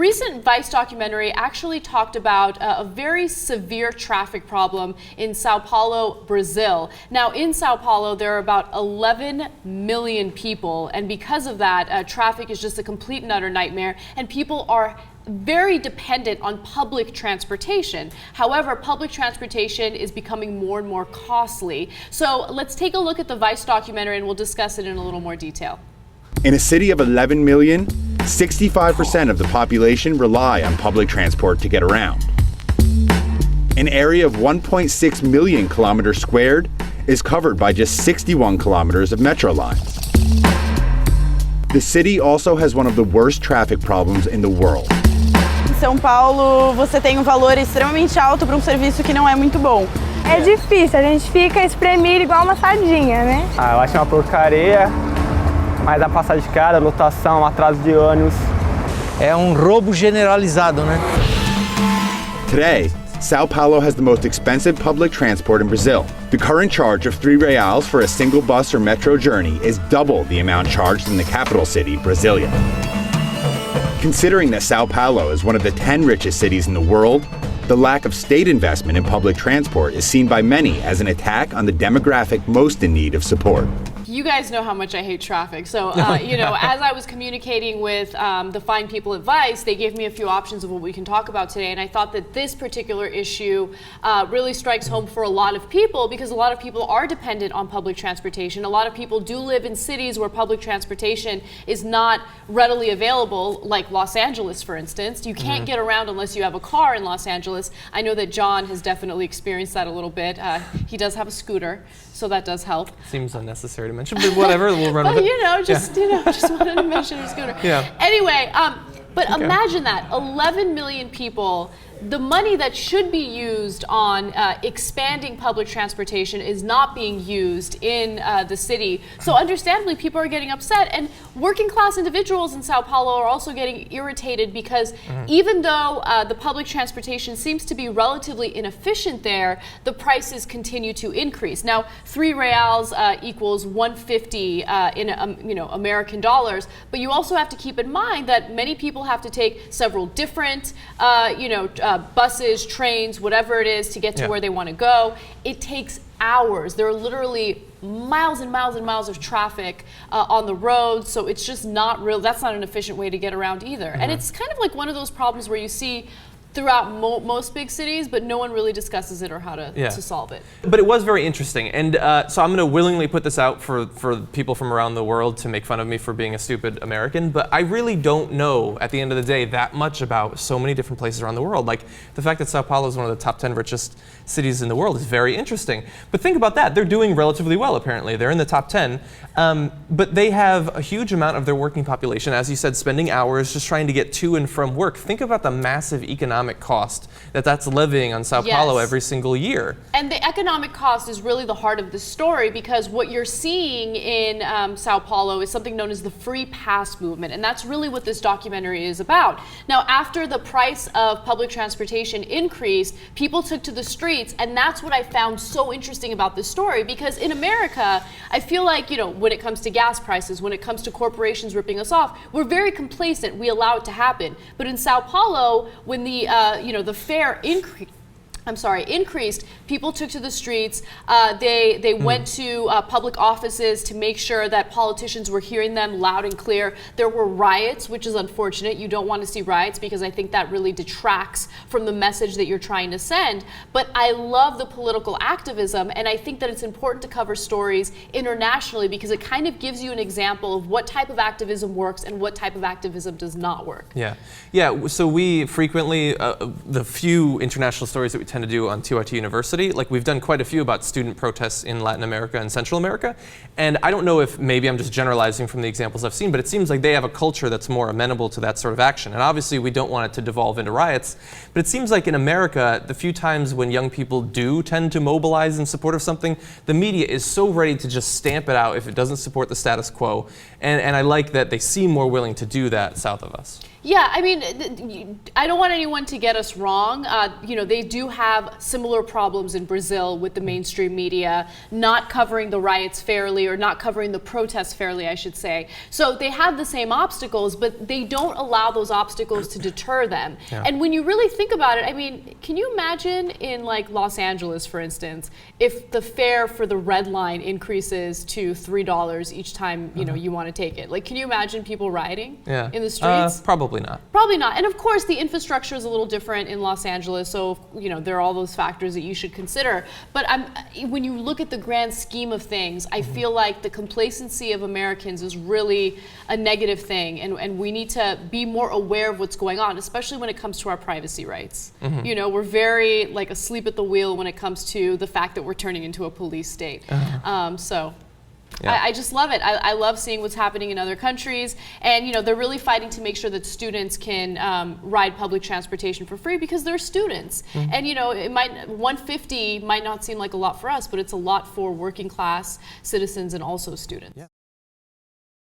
recent Vice documentary actually talked about a very severe traffic problem in São Paulo, Brazil. Now, in São Paulo, there are about 11 million people, and because of that, traffic is just a complete and utter nightmare, and people are very dependent on public transportation. However, public transportation is becoming more and more costly. So let's take a look at the Vice documentary and we'll discuss it in a little more detail. In a city of 11 million, 65% of the population rely on public transport to get around. An area of 1.6 million kilometers squared is covered by just 61 kilometers of metro lines. The city also has one of the worst traffic problems in the world. Em São Paulo, você tem um valor extremamente alto para um serviço que não é muito bom. É difícil, a gente fica espremido igual uma sardinha, né? Eu acho uma porcaria, mas a passagem de cara, lotação, atraso de ônibus. É roubo generalizado, né? Today, São Paulo has the most expensive public transport in Brazil. The current charge of 3 reais for a single bus or metro journey is double the amount charged in the capital city, Brasilia. Considering that São Paulo is one of the 10 richest cities in the world, the lack of state investment in public transport is seen by many as an attack on the demographic most in need of support. You guys know how much I hate traffic, so you know, as I was communicating with the fine people at Vice, they gave me a few options of what we can talk about today, and I thought that this particular issue really strikes home for a lot of people because a lot of people are dependent on public transportation. A lot of people do live in cities where public transportation is not readily available, like Los Angeles, for instance. You can't get around unless you have a car in Los Angeles. I know that John has definitely experienced that a little bit. He does have a scooter, so that does help. Seems unnecessary to mention, but whatever, we'll run with it. You know, just wanted to mention his scooter. Yeah. Anyway, but imagine that 11 million people. The money that should be used on expanding public transportation is not being used in the city. So understandably, people are getting upset, and working class individuals in Sao Paulo are also getting irritated because even though the public transportation seems to be relatively inefficient there, the prices continue to increase. Now, 3 reals equals 150 in American dollars, but you also have to keep in mind that many people have to take several different buses, trains, whatever it is to get to where they want to go. It takes hours. There are literally miles and miles and miles of traffic on the road, so it's just not real. That's not an efficient way to get around either. And it's kind of like one of those problems where you see throughout most big cities, but no one really discusses it or how to solve it. But it was very interesting, and so I'm going to willingly put this out for people from around the world to make fun of me for being a stupid American, but I really don't know, at the end of the day, that much about so many different places around the world. Like, the fact that Sao Paulo is one of the top 10 richest cities in the world is very interesting. But think about that. They're doing relatively well, apparently. They're in the top 10, but they have a huge amount of their working population, as you said, spending hours just trying to get to and from work. Think about the massive economic cost that's levying on Sao Paulo every single year. And the economic cost is really the heart of the story because what you're seeing in Sao Paulo is something known as the free pass movement, and that's really what this documentary is about. Now, after the price of public transportation increased, people took to the streets, and that's what I found so interesting about this story because in America, I feel like, you know, when it comes to gas prices, when it comes to corporations ripping us off, we're very complacent. We allow it to happen. But in Sao Paulo, when the fare increased, people took to the streets. They went to public offices to make sure that politicians were hearing them loud and clear. There were riots, which is unfortunate. You don't want to see riots because I think that really detracts from the message that you're trying to send. But I love the political activism, and I think that it's important to cover stories internationally because it kind of gives you an example of what type of activism works and what type of activism does not work. Yeah. So we frequently, the few international stories that we tend to do on TYT University, like we've done quite a few about student protests in Latin America and Central America, and I don't know if maybe I'm just generalizing from the examples I've seen, but it seems like they have a culture that's more amenable to that sort of action. And obviously we don't want it to devolve into riots, but it seems like in America, the few times when young people do tend to mobilize in support of something, the media is so ready to just stamp it out if it doesn't support the status quo, and I like that they seem more willing to do that south of us. Yeah, I mean, I don't want anyone to get us wrong. They do have similar problems in Brazil with the mainstream media not covering the riots fairly, or not covering the protests fairly, I should say. So they have the same obstacles, but they don't allow those obstacles to deter them. Yeah. And when you really think about it, I mean, can you imagine in like Los Angeles, for instance, if the fare for the red line increases to $3 each time you want to take it? Like, can you imagine people rioting in the streets? Probably not. Probably not. And of course, the infrastructure is a little different in Los Angeles, so there are all those factors that you should consider. But when you look at the grand scheme of things, I feel like the complacency of Americans is really a negative thing, and we need to be more aware of what's going on, especially when it comes to our privacy rights. We're very like asleep at the wheel when it comes to the fact that we're turning into a police state. I just love it. I love seeing what's happening in other countries, and they're really fighting to make sure that students can ride public transportation for free because they're students. And it might $150 might not seem like a lot for us, but it's a lot for working class citizens and also students.